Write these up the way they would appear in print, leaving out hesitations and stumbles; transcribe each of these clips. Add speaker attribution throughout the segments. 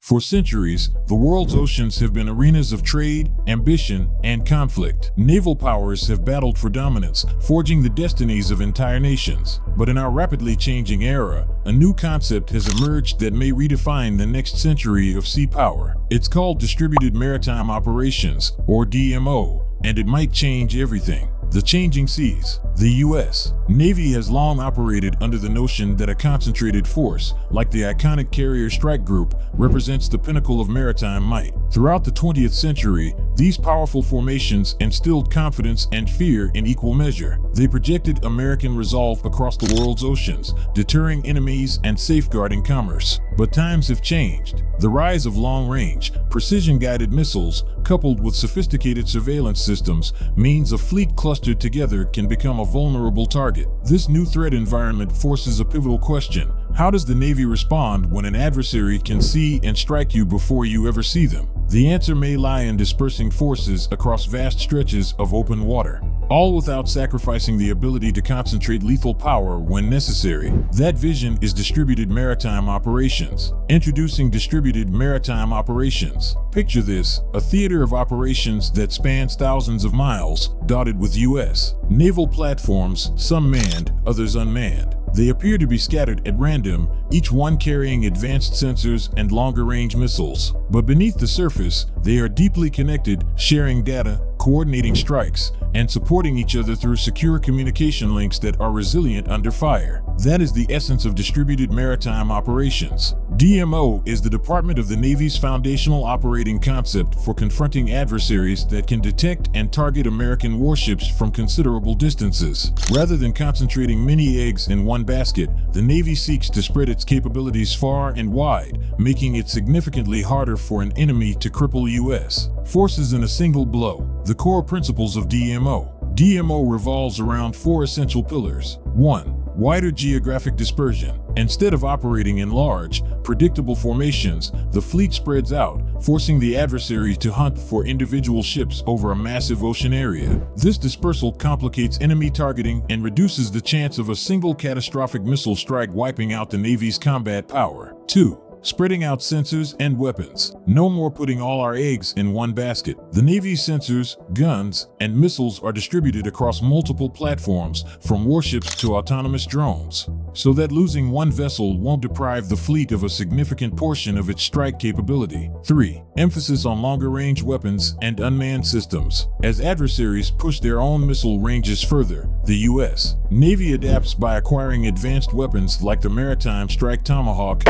Speaker 1: For centuries, the world's oceans have been arenas of trade, ambition, and conflict. Naval powers have battled for dominance, forging the destinies of entire nations. But in our rapidly changing era, a new concept has emerged that may redefine the next century of sea power. It's called Distributed Maritime Operations, or DMO, and it might change everything. The changing seas. The U.S. Navy has long operated under the notion that a concentrated force, like the iconic carrier strike group, represents the pinnacle of maritime might. Throughout the 20th century, these powerful formations instilled confidence and fear in equal measure. They projected American resolve across the world's oceans, deterring enemies and safeguarding commerce. But times have changed. The rise of long-range, precision-guided missiles, coupled with sophisticated surveillance systems, means a fleet clustered together can become a vulnerable target. This new threat environment forces a pivotal question. How does the Navy respond when an adversary can see and strike you before you ever see them? The answer may lie in dispersing forces across vast stretches of open water, all without sacrificing the ability to concentrate lethal power when necessary. That vision is Distributed Maritime Operations. Introducing Distributed Maritime Operations. Picture this, a theater of operations that spans thousands of miles, dotted with U.S. naval platforms, some manned, others unmanned. They appear to be scattered at random, each one carrying advanced sensors and longer-range missiles. But beneath the surface, they are deeply connected, sharing data, coordinating strikes, and supporting each other through secure communication links that are resilient under fire. That is the essence of Distributed Maritime Operations. DMO is the Department of the Navy's foundational operating concept for confronting adversaries that can detect and target American warships from considerable distances. Rather than concentrating many eggs in one basket, the Navy seeks to spread its capabilities far and wide, making it significantly harder for an enemy to cripple U.S. forces in a single blow. The core principles of DMO. DMO revolves around four essential pillars. 1. Wider geographic dispersion. Instead of operating in large, predictable formations, the fleet spreads out, forcing the adversary to hunt for individual ships over a massive ocean area. This dispersal complicates enemy targeting and reduces the chance of a single catastrophic missile strike wiping out the Navy's combat power. 2. Spreading out sensors and weapons. No more putting all our eggs in one basket. The Navy's sensors, guns, and missiles are distributed across multiple platforms, from warships to autonomous drones, so that losing one vessel won't deprive the fleet of a significant portion of its strike capability. 3. Emphasis on longer-range weapons and unmanned systems. As adversaries push their own missile ranges further, the U.S. Navy adapts by acquiring advanced weapons like the Maritime Strike Tomahawk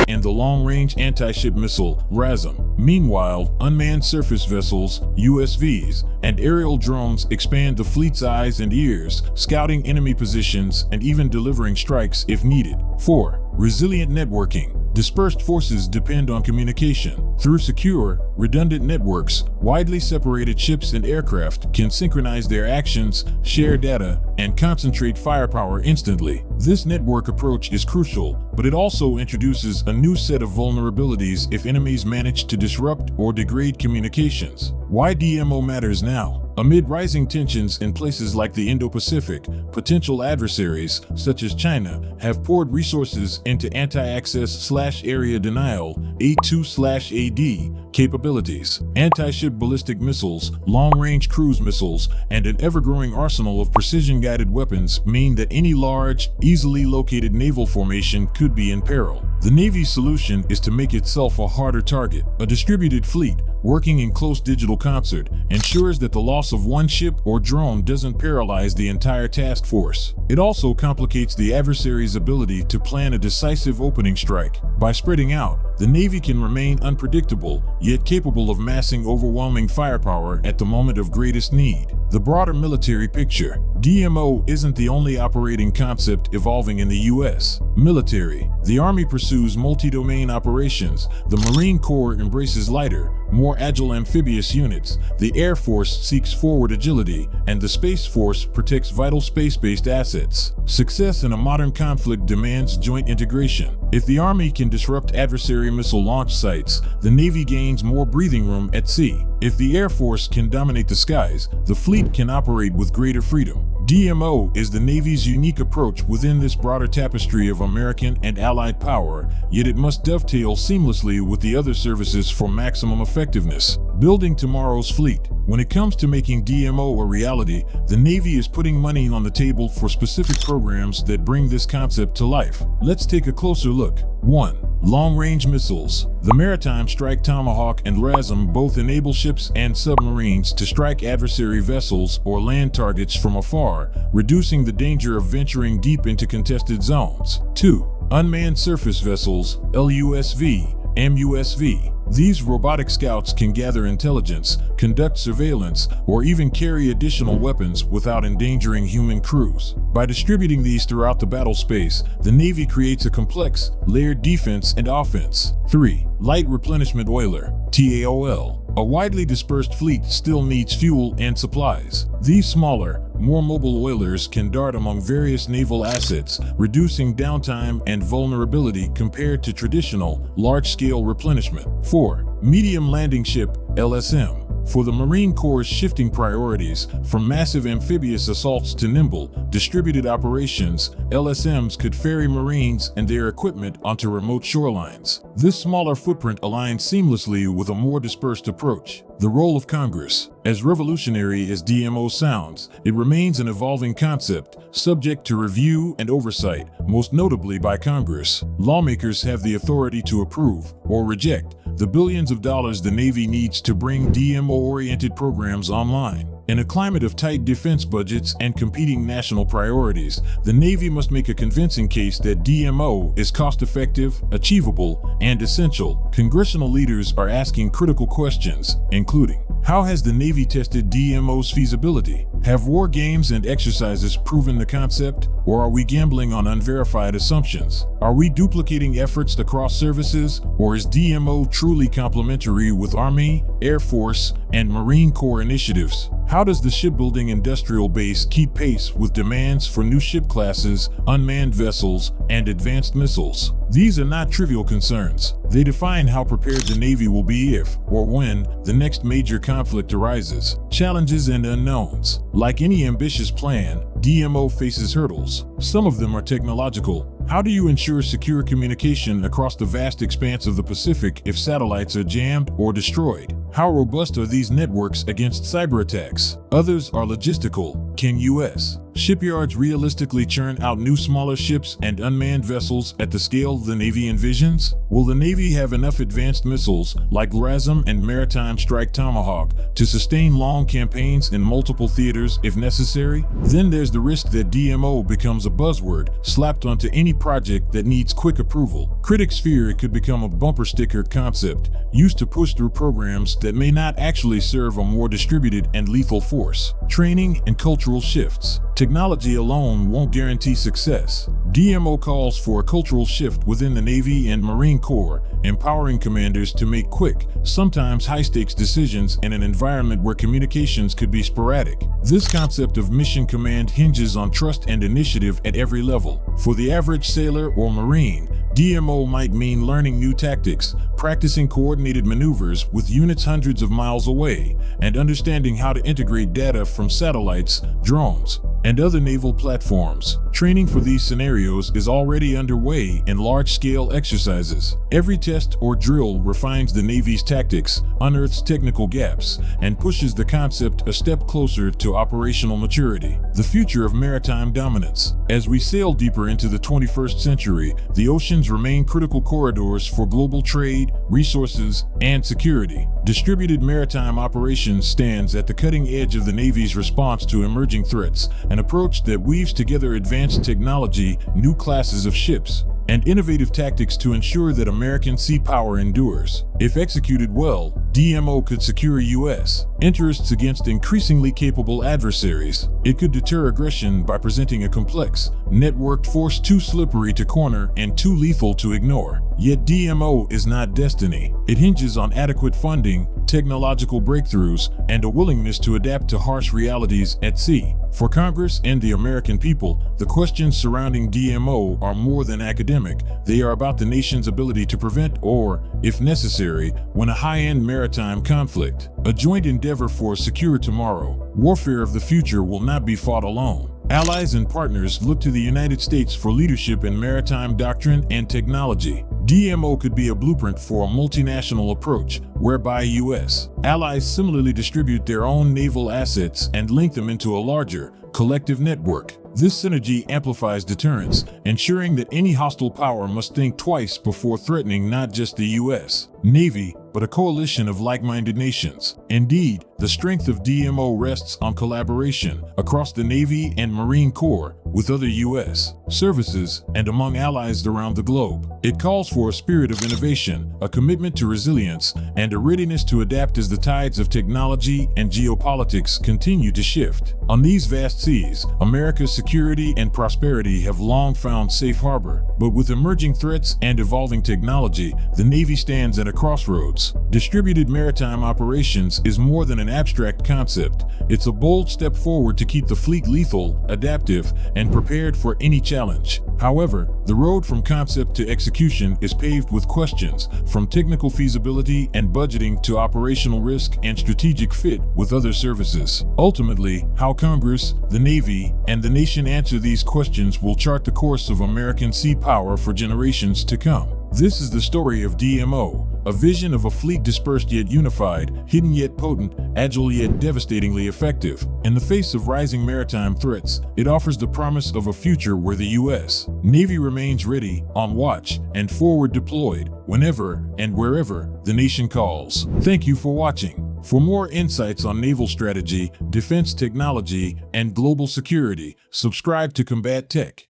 Speaker 1: and the long-range anti-ship missile, RASM. Meanwhile, unmanned surface vessels, USVs, and aerial drones expand the fleet's eyes and ears, scouting enemy positions and even delivering strikes if needed. 4. Resilient networking. Dispersed forces depend on communication. Through secure, redundant networks, widely separated ships and aircraft can synchronize their actions, share data, and concentrate firepower instantly. This network approach is crucial, but it also introduces a new set of vulnerabilities if enemies manage to disrupt or degrade communications. Why DMO matters now? Amid rising tensions in places like the Indo-Pacific, potential adversaries, such as China, have poured resources into anti-access/area denial (A2/AD) capabilities. Anti-ship ballistic missiles, long-range cruise missiles, and an ever-growing arsenal of precision-guided weapons mean that any large, easily located naval formation could be in peril. The Navy's solution is to make itself a harder target. A distributed fleet, working in close digital concert, ensures that the loss of one ship or drone doesn't paralyze the entire task force. It also complicates the adversary's ability to plan a decisive opening strike. By spreading out, the Navy can remain unpredictable, yet capable of massing overwhelming firepower at the moment of greatest need. The broader military picture. DMO isn't the only operating concept evolving in the U.S. military. The Army pursues multi-domain operations, the Marine Corps embraces lighter, more agile amphibious units, the Air Force seeks forward agility, and the Space Force protects vital space-based assets. Success in a modern conflict demands joint integration. If the Army can disrupt adversary missile launch sites, the Navy gains more breathing room at sea. If the Air Force can dominate the skies, the fleet can operate with greater freedom. DMO is the Navy's unique approach within this broader tapestry of American and Allied power, yet it must dovetail seamlessly with the other services for maximum effectiveness. Building tomorrow's fleet. When it comes to making DMO a reality, the Navy is putting money on the table for specific programs that bring this concept to life. Let's take a closer look. 1. Long-range missiles. The Maritime Strike Tomahawk and LRASM both enable ships and submarines to strike adversary vessels or land targets from afar, reducing the danger of venturing deep into contested zones. 2. Unmanned surface vessels, LUSV, MUSV. These robotic scouts can gather intelligence, conduct surveillance, or even carry additional weapons without endangering human crews. By distributing these throughout the battle space, the Navy creates a complex, layered defense and offense. 3. Light Replenishment Oiler, TAOL. A widely dispersed fleet still needs fuel and supplies. These smaller, more mobile oilers can dart among various naval assets, reducing downtime and vulnerability compared to traditional, large-scale replenishment. 4. Medium Landing Ship, LSM. For the Marine Corps' shifting priorities, from massive amphibious assaults to nimble, distributed operations, LSMs could ferry Marines and their equipment onto remote shorelines. This smaller footprint aligns seamlessly with a more dispersed approach. The role of Congress. As revolutionary as DMO sounds, it remains an evolving concept, subject to review and oversight, most notably by Congress. Lawmakers have the authority to approve, or reject, the billions of dollars the Navy needs to bring DMO-oriented programs online. In a climate of tight defense budgets and competing national priorities, the Navy must make a convincing case that DMO is cost-effective, achievable, and essential. Congressional leaders are asking critical questions, including: how has the Navy tested DMO's feasibility? Have war games and exercises proven the concept, or are we gambling on unverified assumptions? Are we duplicating efforts across services, or is DMO truly complementary with Army, Air Force, and Marine Corps initiatives? How does the shipbuilding industrial base keep pace with demands for new ship classes, unmanned vessels, and advanced missiles? These are not trivial concerns. They define how prepared the Navy will be if, or when, the next major conflict arises. Challenges and unknowns. Like any ambitious plan, DMO faces hurdles. Some of them are technological. How do you ensure secure communication across the vast expanse of the Pacific if satellites are jammed or destroyed? How robust are these networks against cyber attacks? Others are logistical. Can U.S. shipyards realistically churn out new smaller ships and unmanned vessels at the scale the Navy envisions? Will the Navy have enough advanced missiles like LRASM and Maritime Strike Tomahawk to sustain long campaigns in multiple theaters if necessary? Then there's the risk that DMO becomes a buzzword slapped onto any project that needs quick approval. Critics fear it could become a bumper sticker concept used to push through programs that may not actually serve a more distributed and lethal force. Training and cultural shifts. Technology alone won't guarantee success. DMO calls for a cultural shift within the Navy and Marine Corps, empowering commanders to make quick, sometimes high-stakes decisions in an environment where communications could be sporadic. This concept of mission command hinges on trust and initiative at every level. For the average sailor or Marine, DMO might mean learning new tactics, practicing coordinated maneuvers with units hundreds of miles away, and understanding how to integrate data from satellites, drones, and other naval platforms. Training for these scenarios is already underway in large-scale exercises. Every test or drill refines the Navy's tactics, unearths technical gaps, and pushes the concept a step closer to operational maturity. The future of maritime dominance. As we sail deeper into the 21st century, the oceans remain critical corridors for global trade, resources, and security. Distributed Maritime Operations stands at the cutting edge of the Navy's response to emerging threats, an approach that weaves together advanced technology, new classes of ships, and innovative tactics to ensure that American sea power endures. If executed well, DMO could secure U.S. interests against increasingly capable adversaries. It could deter aggression by presenting a complex, networked force too slippery to corner and too lethal to ignore. Yet DMO is not destiny. It hinges on adequate funding, technological breakthroughs, and a willingness to adapt to harsh realities at sea. For Congress and the American people, the questions surrounding DMO are more than academic. They are about the nation's ability to prevent or, if necessary, win a high-end maritime conflict. A joint endeavor for a secure tomorrow. Warfare of the future will not be fought alone. Allies and partners look to the United States for leadership in maritime doctrine and technology. DMO could be a blueprint for a multinational approach, whereby U.S. allies similarly distribute their own naval assets and link them into a larger, collective network. This synergy amplifies deterrence, ensuring that any hostile power must think twice before threatening not just the U.S. Navy, but a coalition of like-minded nations. Indeed, the strength of DMO rests on collaboration across the Navy and Marine Corps, with other U.S. services, and among allies around the globe. It calls for a spirit of innovation, a commitment to resilience, and a readiness to adapt as the tides of technology and geopolitics continue to shift. On these vast seas, America's security and prosperity have long found safe harbor, but with emerging threats and evolving technology, the Navy stands at a crossroads. Distributed maritime operations is more than an abstract concept. It's a bold step forward to keep the fleet lethal, adaptive, and prepared for any challenge. However, the road from concept to execution is paved with questions, from technical feasibility and budgeting to operational risk and strategic fit with other services. Ultimately, how Congress, the Navy, and the nation answer these questions will chart the course of American sea power for generations to come. This is the story of DMO, a vision of a fleet dispersed yet unified, hidden yet potent, agile yet devastatingly effective. In the face of rising maritime threats, it offers the promise of a future where the U.S. Navy remains ready, on watch, and forward deployed, whenever and wherever the nation calls. Thank you for watching. For more insights on naval strategy, defense technology, and global security, subscribe to Combat Tech.